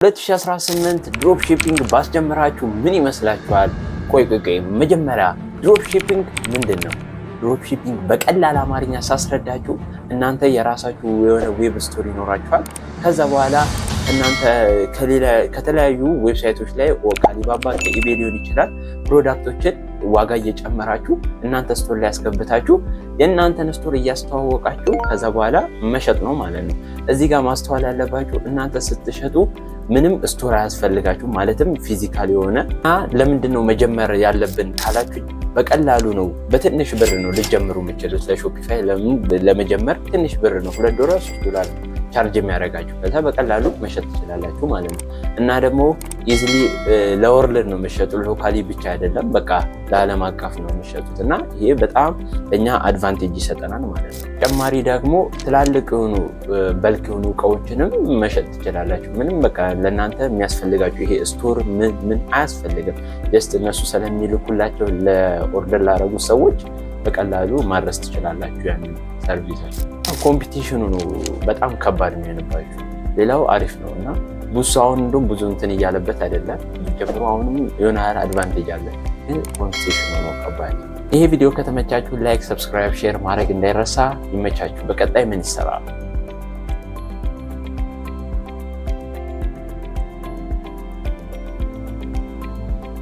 2018 ድሮፕ ሺፒንግ ባስጀምራችሁ ምን ይመስላችኋል? ቆይ መጀመሪያ ድሮፕ ሺፒንግ ምንድን ነው? ድሮፕ ሺፒንግ በቀላል አማርኛ ሳስረዳችሁ እናንተ የራሳችሁ የሆነ ዌብ ስቶር ይኖራችኋል። ከዛ በኋላ እናንተ ከተለያዩ ዌብሳይቶች ላይ ከአሊባባ ከኢቤይ ሊሆን ይችላል ፕሮዳክቶችን ዋጋ እየጨመራችሁ እናንተ ስቶር ላይ ያስገብታችሁ የእናንተን ስቶር እያስተዋወቃችሁ ከዛ በኋላ መሸጥ ነው ማለት ነው። እዚህ ጋር ማስተዋል ያለባችሁ እናንተ ስትሸጡ ምንም ስቶር አያስፈልጋችሁ፣ ማለትም ፊዚካል የሆነ ለምንድን ነው መጀመር ያለብን ካላችሁ በቀላሉ ነው። በትንሽ ብር ነው ልጀምሩ የምትችሉት። ለሾፒፋይ ለመጀመር ትንሽ ብር ነው $2 $3 ቻርጅ የሚያደርጋችሁ። ከዛ በቀላሉ መሸጥ ትችላላችሁ ማለት ነው። እና ደግሞ ኢዝሊ ለወርልድ ነው የምትሸጡት፣ ሎካሊ ብቻ አይደለም፣ በቃ ለዓለም አቀፍ ነው የምትሸጡት። እና ይሄ በጣም ለእኛ አድቫንቴጅ ይሰጠናል ማለት ነው። ተጨማሪ ደግሞ ትላልቅ የሆኑ በልክ የሆኑ እቃዎችንም መሸጥ ትችላላችሁ። ምንም በቃ ለእናንተ የሚያስፈልጋችሁ ይሄ ስቶር ምን አያስፈልግም። ጀስት እነሱ ስለሚልኩላቸው ለኦርደር ላደረጉ ሰዎች በቀላሉ ማድረስ ትችላላችሁ ያንን ሰርቪሳችሁ። ኮምፒቲሽኑ ነው በጣም ከባድ የሚሆንባችሁ። ሌላው አሪፍ ነው እና ብዙ አሁን እንደውም ብዙ እንትን እያለበት አይደለም ጀምሮ አሁንም የሆነ ያህል አድቫንቴጅ አለ፣ ግን ኮምፒቲሽኑ ነው ከባድ። ይሄ ቪዲዮ ከተመቻችሁ ላይክ፣ ሰብስክራይብ፣ ሼር ማድረግ እንዳይረሳ። ይመቻችሁ። በቀጣይ ምን ይሰራል?